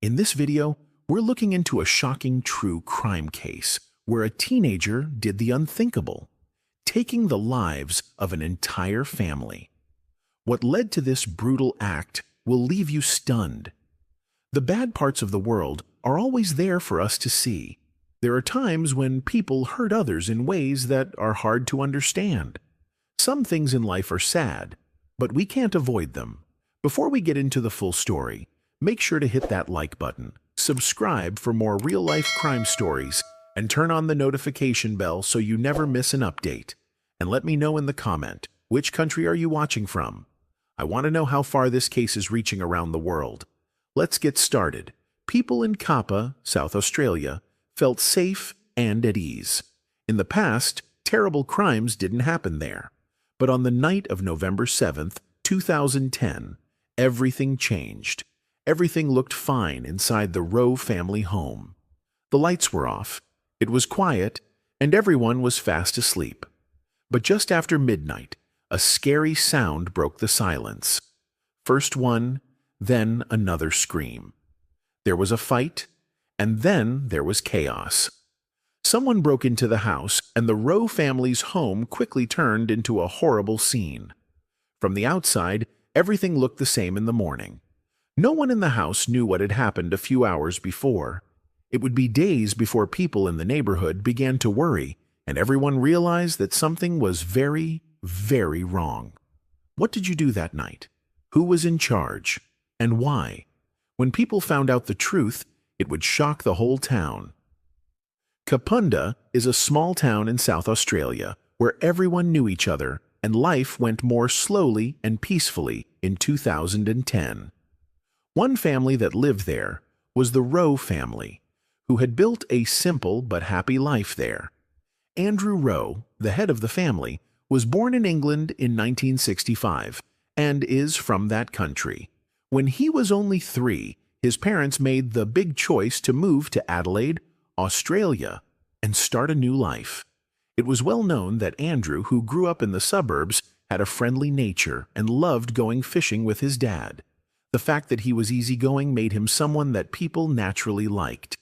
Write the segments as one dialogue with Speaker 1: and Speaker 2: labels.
Speaker 1: In this video, we're looking into a shocking true crime case where a teenager did the unthinkable, taking the lives of an entire family. What led to this brutal act will leave you stunned. The bad parts of the world are always there for us to see. There are times when people hurt others in ways that are hard to understand. Some things in life are sad, but we can't avoid them. Before we get into the full story, make sure to hit that like button, subscribe for more real-life crime stories, and turn on the notification bell so you never miss an update. And let me know in the comment, which country are you watching from? I want to know how far this case is reaching around the world. Let's get started. People in Kapa, South Australia, felt safe and at ease. In the past, terrible crimes didn't happen there. But on the night of November 7th, 2010, everything changed. Everything looked fine inside the Rowe family home. The lights were off, it was quiet, and everyone was fast asleep. But just after midnight, a scary sound broke the silence. First one, then another scream. There was a fight, and then there was chaos. Someone broke into the house, and the Rowe family's home quickly turned into a horrible scene. From the outside, everything looked the same in the morning. No one in the house knew what had happened a few hours before. It would be days before people in the neighborhood began to worry, and everyone realized that something was very, very wrong. What did you do that night? Who was in charge? And why? When people found out the truth, it would shock the whole town. Kapunda is a small town in South Australia where everyone knew each other and life went more slowly and peacefully in 2010. One family that lived there was the Rowe family, who had built a simple but happy life there. Andrew Rowe, the head of the family, was born in England in 1965 and is from that country. When he was only 3, his parents made the big choice to move to Adelaide, Australia, and start a new life. It was well known that Andrew, who grew up in the suburbs, had a friendly nature and loved going fishing with his dad. The fact that he was easygoing made him someone that people naturally liked.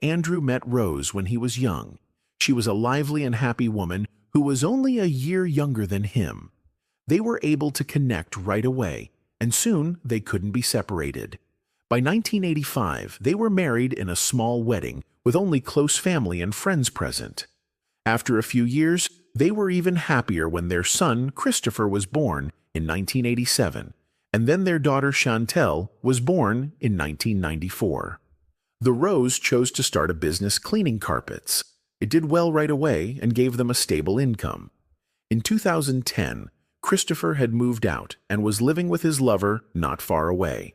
Speaker 1: Andrew met Rose when he was young. She was a lively and happy woman who was only a year younger than him. They were able to connect right away, and soon they couldn't be separated. By 1985, they were married in a small wedding with only close family and friends present. After a few years, they were even happier when their son, Christopher, was born in 1987, and then their daughter, Chantel, was born in 1994. The Rowes chose to start a business cleaning carpets. It did well right away and gave them a stable income. In 2010, Christopher had moved out and was living with his lover not far away.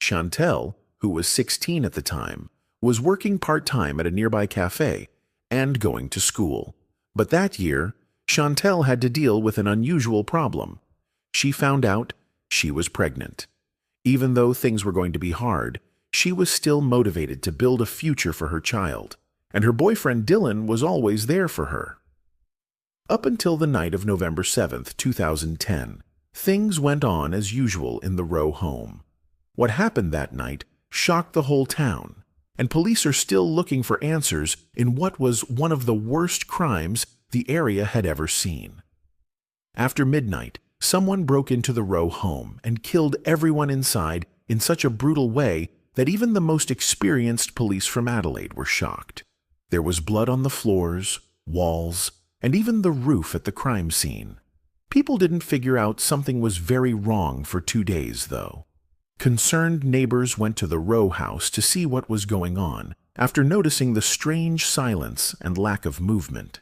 Speaker 1: Chantel, who was 16 at the time, was working part-time at a nearby cafe and going to school. But that year, Chantel had to deal with an unusual problem. She found out she was pregnant. Even though things were going to be hard, she was still motivated to build a future for her child, and her boyfriend Dylan was always there for her. Up until the night of November 7th, 2010, things went on as usual in the Rowe home. What happened that night shocked the whole town, and police are still looking for answers in what was one of the worst crimes the area had ever seen. After midnight, someone broke into the Rowe home and killed everyone inside in such a brutal way that even the most experienced police from Adelaide were shocked. There was blood on the floors, walls, and even the roof at the crime scene. People didn't figure out something was very wrong for 2 days, though. Concerned neighbors went to the Rowe house to see what was going on after noticing the strange silence and lack of movement.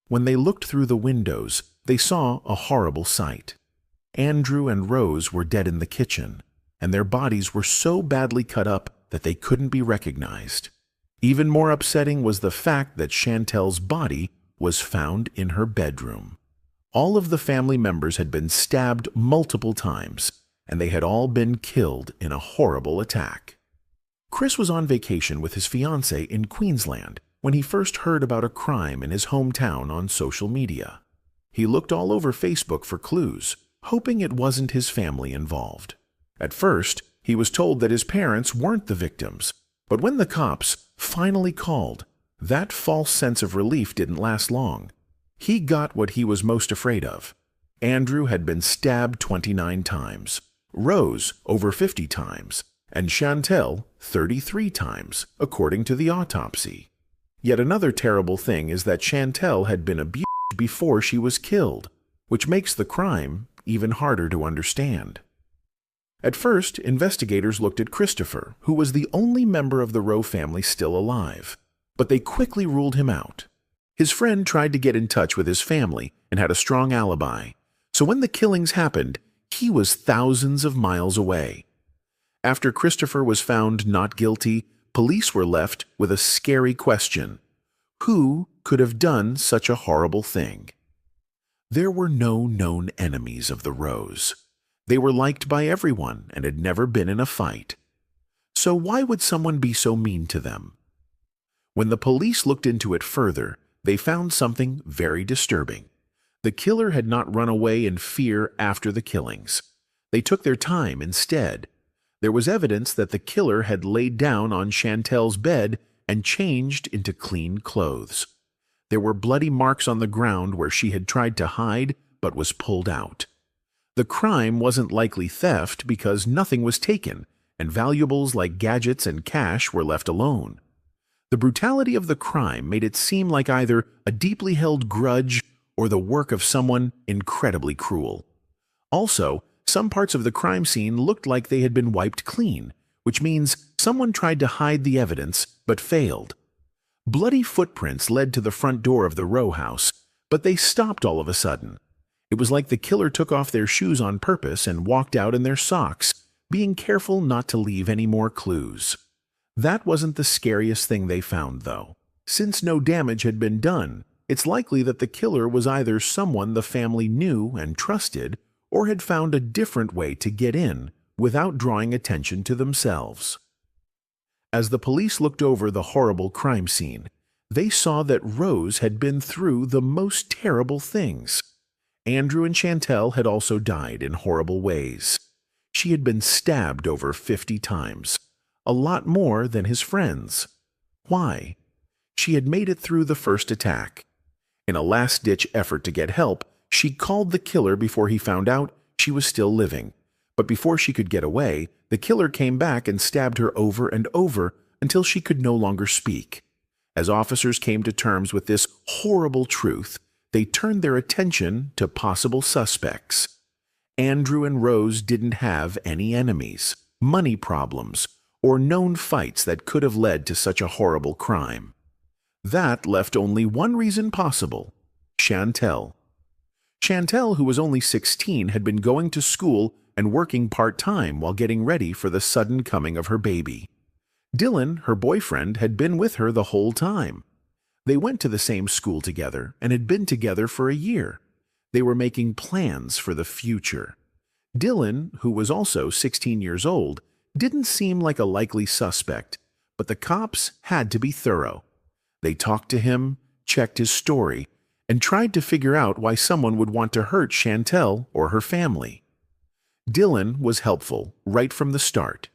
Speaker 1: When they looked through the windows, they saw a horrible sight. Andrew and Rose were dead in the kitchen, and their bodies were so badly cut up that they couldn't be recognized. Even more upsetting was the fact that Chantel's body was found in her bedroom. All of the family members had been stabbed multiple times, and they had all been killed in a horrible attack. Chris was on vacation with his fiancée in Queensland when he first heard about a crime in his hometown on social media. He looked all over Facebook for clues, hoping it wasn't his family involved. At first, He was told that his parents weren't the victims. But when the cops finally called, that false sense of relief didn't last long. He got what he was most afraid of. Andrew had been stabbed 29 times, Rose over 50 times, and Chantel 33 times, according to the autopsy. Yet another terrible thing is that Chantel had been abused before she was killed, which makes the crime even harder to understand. At first, investigators looked at Christopher, who was the only member of the Rowe family still alive, but they quickly ruled him out. His friend tried to get in touch with his family and had a strong alibi, so when the killings happened, he was thousands of miles away. After Christopher was found not guilty, police were left with a scary question. Who could have done such a horrible thing? There were no known enemies of the Rowes. They were liked by everyone and had never been in a fight. So why would someone be so mean to them? When the police looked into it further, they found something very disturbing. The killer had not run away in fear after the killings. They took their time instead. There was evidence that the killer had laid down on Chantel's bed and changed into clean clothes. There were bloody marks on the ground where she had tried to hide but was pulled out. The crime wasn't likely theft because nothing was taken, and valuables like gadgets and cash were left alone. The brutality of the crime made it seem like either a deeply held grudge or the work of someone incredibly cruel. Also, some parts of the crime scene looked like they had been wiped clean, which means someone tried to hide the evidence but failed. Bloody footprints led to the front door of the row house, but they stopped all of a sudden. It was like the killer took off their shoes on purpose and walked out in their socks, being careful not to leave any more clues. That wasn't the scariest thing they found, though. Since no damage had been done, it's likely that the killer was either someone the family knew and trusted, or had found a different way to get in without drawing attention to themselves. As the police looked over the horrible crime scene, they saw that Rose had been through the most terrible things. Andrew and Chantel had also died in horrible ways. She had been stabbed over 50 times, a lot more than his friends. Why? She had made it through the first attack. In a last-ditch effort to get help, she called the killer before he found out she was still living. But before she could get away, the killer came back and stabbed her over and over until she could no longer speak. As officers came to terms with this horrible truth, they turned their attention to possible suspects. Andrew and Rose didn't have any enemies, money problems, or known fights that could have led to such a horrible crime. That left only one reason possible: Chantel. Chantel, who was only 16, had been going to school and working part-time while getting ready for the sudden coming of her baby. Dylan, her boyfriend, had been with her the whole time. They went to the same school together and had been together for a year. They were making plans for the future. Dylan, who was also 16 years old, didn't seem like a likely suspect, but the cops had to be thorough. They talked to him, checked his story, and tried to figure out why someone would want to hurt Chantel or her family. Dylan was helpful right from the start.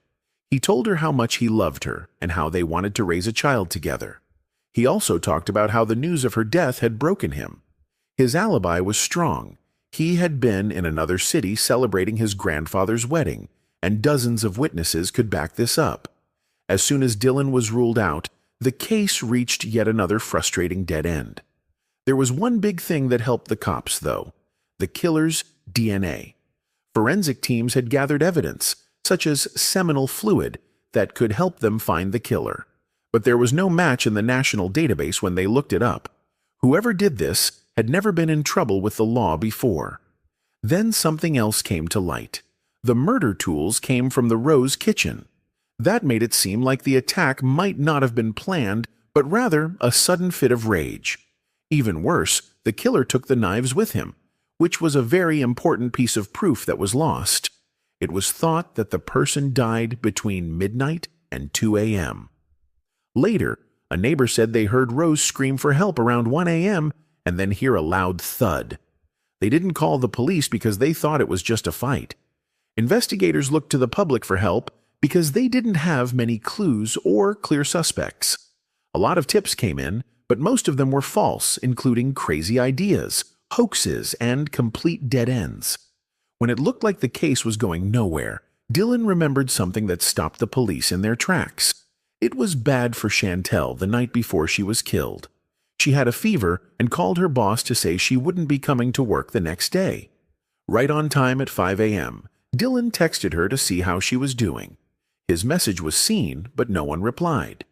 Speaker 1: He told her how much he loved her and how they wanted to raise a child together. He also talked about how the news of her death had broken him. His alibi was strong. He had been in another city celebrating his grandfather's wedding, and dozens of witnesses could back this up. As soon as Dylan was ruled out, the case reached yet another frustrating dead end. There was one big thing that helped the cops, though: the killer's DNA. Forensic teams had gathered evidence, such as seminal fluid, that could help them find the killer. But there was no match in the national database when they looked it up. Whoever did this had never been in trouble with the law before. Then something else came to light. The murder tools came from the Rose kitchen. That made it seem like the attack might not have been planned, but rather a sudden fit of rage. Even worse, the killer took the knives with him, which was a very important piece of proof that was lost. It was thought that the person died between midnight and 2 a.m. Later, a neighbor said they heard Rose scream for help around 1 a.m. and then hear a loud thud. They didn't call the police because they thought it was just a fight. Investigators looked to the public for help, because they didn't have many clues or clear suspects. A lot of tips came in, but most of them were false, including crazy ideas, hoaxes, and complete dead ends. When it looked like the case was going nowhere, Dylan remembered something that stopped the police in their tracks. It was bad for Chantel the night before she was killed. She had a fever and called her boss to say she wouldn't be coming to work the next day. Right on time at 5 a.m., Dylan texted her to see how she was doing. His message was seen, but no one replied.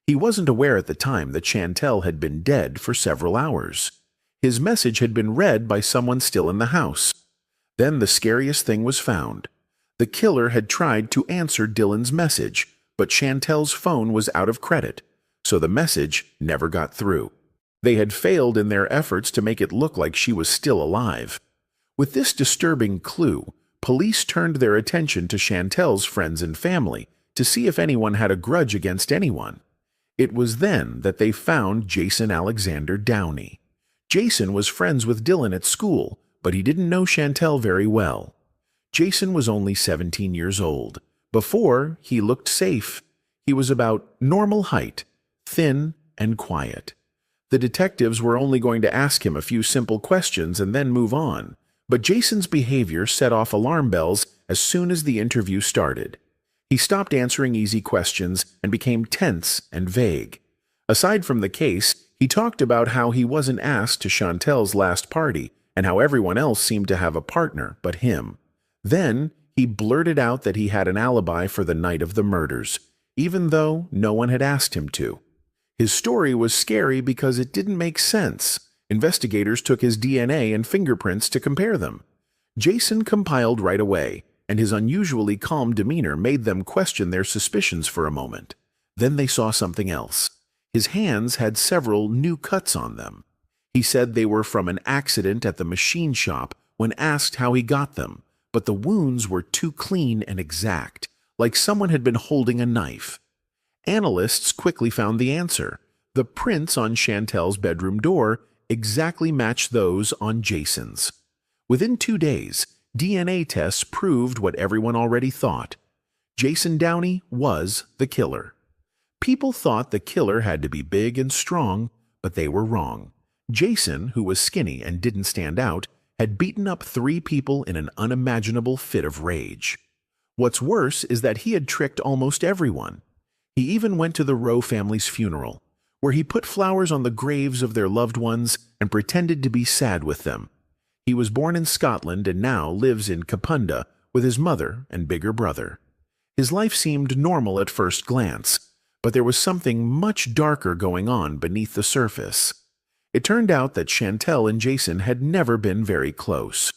Speaker 1: He wasn't aware at the time that Chantel had been dead for several hours. His message had been read by someone still in the house. Then the scariest thing was found. The killer had tried to answer Dylan's message, but Chantel's phone was out of credit, so the message never got through. They had failed in their efforts to make it look like she was still alive. With this disturbing clue, police turned their attention to Chantel's friends and family to see if anyone had a grudge against anyone. It was then that they found Jason Alexander Downey. Jason was friends with Dylan at school, but he didn't know Chantel very well. Jason was only 17 years old. Before, he looked safe. He was about normal height, thin and quiet. The detectives were only going to ask him a few simple questions and then move on, but Jason's behavior set off alarm bells as soon as the interview started. He stopped answering easy questions and became tense and vague. Aside from the case, he talked about how he wasn't asked to Chantel's last party and how everyone else seemed to have a partner but him. Then, he blurted out that he had an alibi for the night of the murders, even though no one had asked him to. His story was scary because it didn't make sense. Investigators took his DNA and fingerprints to compare them. Jason compiled right away, and his unusually calm demeanor made them question their suspicions for a moment. Then they saw something else. His hands had several new cuts on them. He said they were from an accident at the machine shop when asked how he got them, but the wounds were too clean and exact, like someone had been holding a knife. Analysts quickly found the answer. The prints on Chantel's bedroom door exactly matched those on Jason's. Within 2 days, DNA tests proved what everyone already thought. Jason Downey was the killer. People thought the killer had to be big and strong, but they were wrong. Jason, who was skinny and didn't stand out, had beaten up 3 people in an unimaginable fit of rage. What's worse is that he had tricked almost everyone. He even went to the Rowe family's funeral, where he put flowers on the graves of their loved ones and pretended to be sad with them. He was born in Scotland and now lives in Kapunda with his mother and bigger brother. His life seemed normal at first glance, but there was something much darker going on beneath the surface. It turned out that Chantel and Jason had never been very close.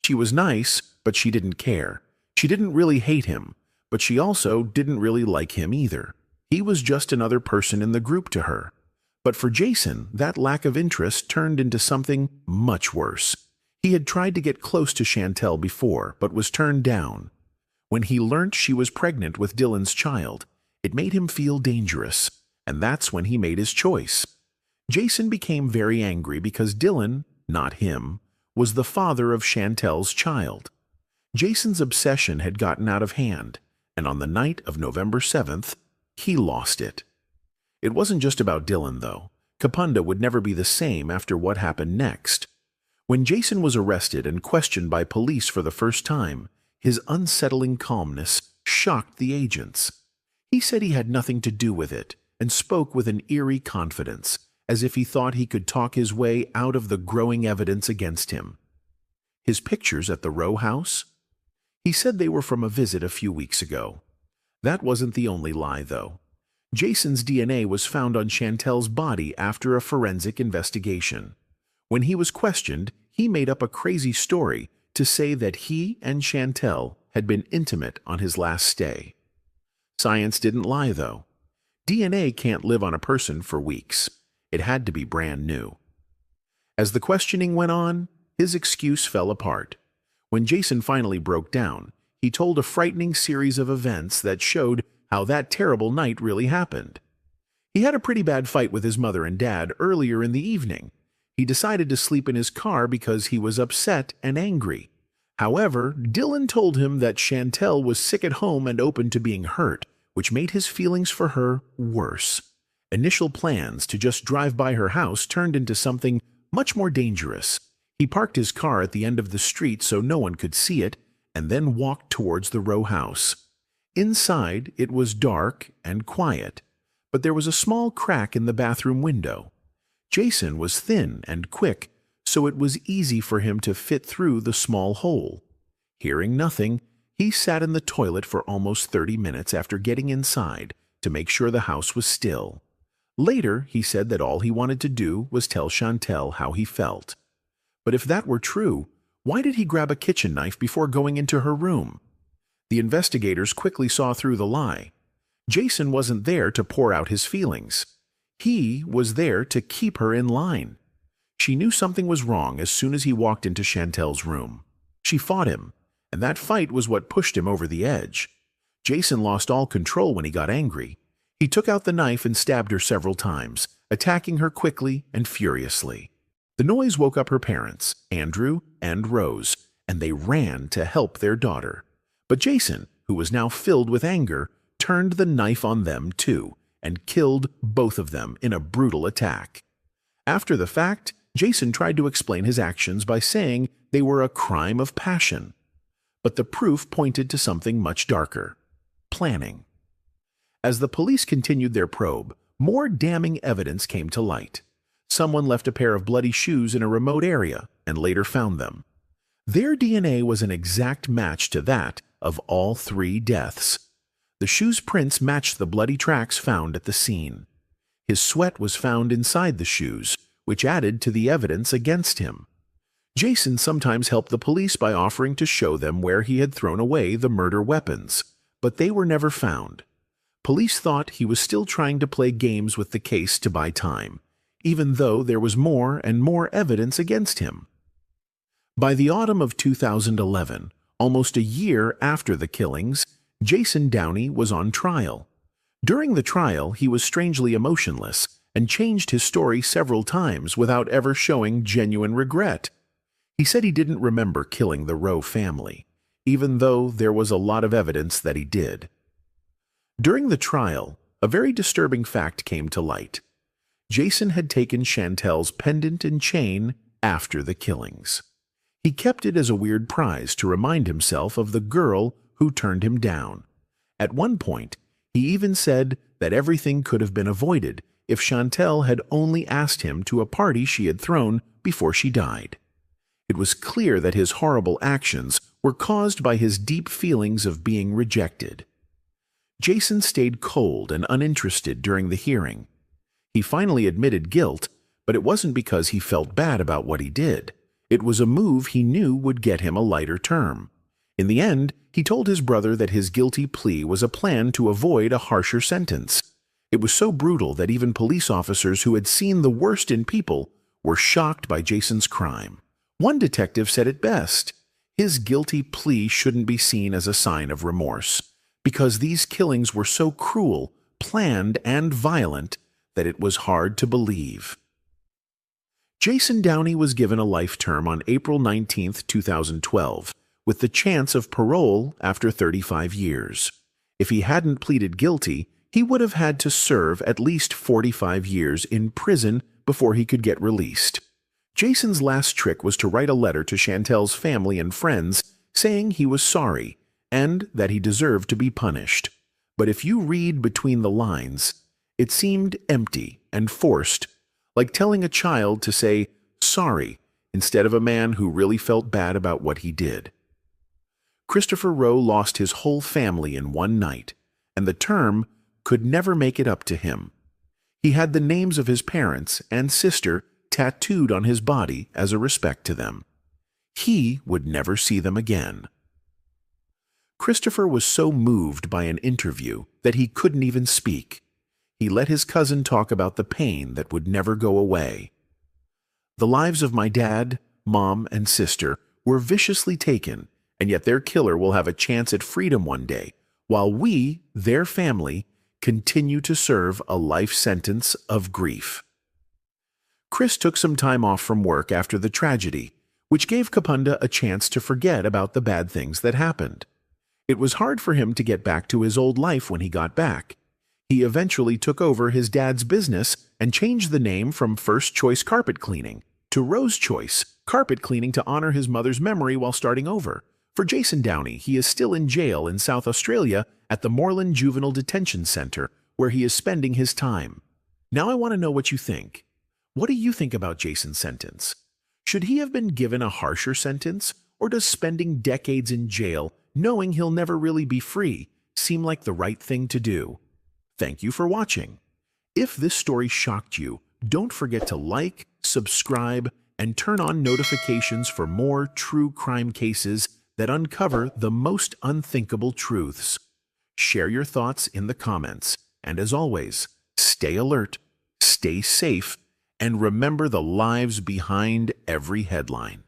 Speaker 1: She was nice, but she didn't care. She didn't really hate him, but she also didn't really like him either. He was just another person in the group to her. But for Jason, that lack of interest turned into something much worse. He had tried to get close to Chantel before, but was turned down. When he learnt she was pregnant with Dylan's child, it made him feel dangerous, and that's when he made his choice. Jason became very angry because Dylan, not him, was the father of Chantel's child. Jason's obsession had gotten out of hand, and on the night of November 7th, he lost it. It wasn't just about Dylan, though. Kapunda would never be the same after what happened next. When Jason was arrested and questioned by police for the first time, his unsettling calmness shocked the agents. He said he had nothing to do with it and spoke with an eerie confidence, as if he thought he could talk his way out of the growing evidence against him. His pictures at the Rowe house? He said they were from a visit a few weeks ago. That wasn't the only lie, though. Jason's DNA was found on Chantel's body after a forensic investigation. When he was questioned, he made up a crazy story to say that he and Chantel had been intimate on his last stay. Science didn't lie, though. DNA can't live on a person for weeks. It had to be brand new. As the questioning went on, his excuse fell apart. When Jason finally broke down, he told a frightening series of events that showed how that terrible night really happened. He had a pretty bad fight with his mother and dad earlier in the evening. He decided to sleep in his car because he was upset and angry. However, Dylan told him that Chantel was sick at home and open to being hurt, which made his feelings for her worse. Initial plans to just drive by her house turned into something much more dangerous. He parked his car at the end of the street so no one could see it, and then walked towards the row house. Inside, it was dark and quiet, but there was a small crack in the bathroom window. Jason was thin and quick, so it was easy for him to fit through the small hole. Hearing nothing, he sat in the toilet for almost 30 minutes after getting inside to make sure the house was still. Later, he said that all he wanted to do was tell Chantel how he felt. But if that were true, why did he grab a kitchen knife before going into her room? The investigators quickly saw through the lie. Jason wasn't there to pour out his feelings. He was there to keep her in line. She knew something was wrong as soon as he walked into Chantel's room. She fought him, and that fight was what pushed him over the edge. Jason lost all control when he got angry. He took out the knife and stabbed her several times, attacking her quickly and furiously. The noise woke up her parents, Andrew and Rose, and they ran to help their daughter. But Jason, who was now filled with anger, turned the knife on them too, and killed both of them in a brutal attack. After the fact, Jason tried to explain his actions by saying they were a crime of passion. But the proof pointed to something much darker: planning. As the police continued their probe, more damning evidence came to light. Someone left a pair of bloody shoes in a remote area and later found them. Their DNA was an exact match to that of all three deaths. The shoes' prints matched the bloody tracks found at the scene. His sweat was found inside the shoes, which added to the evidence against him. Jason sometimes helped the police by offering to show them where he had thrown away the murder weapons, but they were never found. Police thought he was still trying to play games with the case to buy time, even though there was more and more evidence against him. By the autumn of 2011, almost a year after the killings, Jason Downey was on trial. During the trial, he was strangely emotionless and changed his story several times without ever showing genuine regret. He said he didn't remember killing the Rowe family, even though there was a lot of evidence that he did. During the trial, a very disturbing fact came to light. Jason had taken Chantel's pendant and chain after the killings. He kept it as a weird prize to remind himself of the girl who turned him down. At one point, he even said that everything could have been avoided if Chantel had only asked him to a party she had thrown before she died. It was clear that his horrible actions were caused by his deep feelings of being rejected. Jason stayed cold and uninterested during the hearing. He finally admitted guilt, but it wasn't because he felt bad about what he did. It was a move he knew would get him a lighter term. In the end, he told his brother that his guilty plea was a plan to avoid a harsher sentence. It was so brutal that even police officers who had seen the worst in people were shocked by Jason's crime. One detective said it best: his guilty plea shouldn't be seen as a sign of remorse, because these killings were so cruel, planned, and violent that it was hard to believe. Jason Downey was given a life term on April 19, 2012, with the chance of parole after 35 years. If he hadn't pleaded guilty, he would have had to serve at least 45 years in prison before he could get released. Jason's last trick was to write a letter to Chantel's family and friends saying he was sorry and that he deserved to be punished. But if you read between the lines, it seemed empty and forced, like telling a child to say sorry instead of a man who really felt bad about what he did. Christopher Rowe lost his whole family in one night, and the term could never make it up to him. He had the names of his parents and sister tattooed on his body as a respect to them. He would never see them again. Christopher was so moved by an interview that he couldn't even speak. He let his cousin talk about the pain that would never go away. The lives of my dad, mom, and sister were viciously taken, and yet their killer will have a chance at freedom one day, while we, their family, continue to serve a life sentence of grief. Chris took some time off from work after the tragedy. which gave Kapunda a chance to forget about the bad things that happened. It was hard for him to get back to his old life when he got back. He eventually took over his dad's business and changed the name from First Choice Carpet Cleaning to Rose Choice Carpet Cleaning to honor his mother's memory while starting over. For Jason Downey, he is still in jail in South Australia at the Moreland Juvenile Detention Center, where he is spending his time. Now I want to know what you think. What do you think about Jason's sentence? Should he have been given a harsher sentence, or does spending decades in jail, knowing he'll never really be free, seem like the right thing to do? Thank you for watching. If this story shocked you, don't forget to like, subscribe, and turn on notifications for more true crime cases that uncover the most unthinkable truths. Share your thoughts in the comments, and as always, stay alert, stay safe, and remember the lives behind every headline.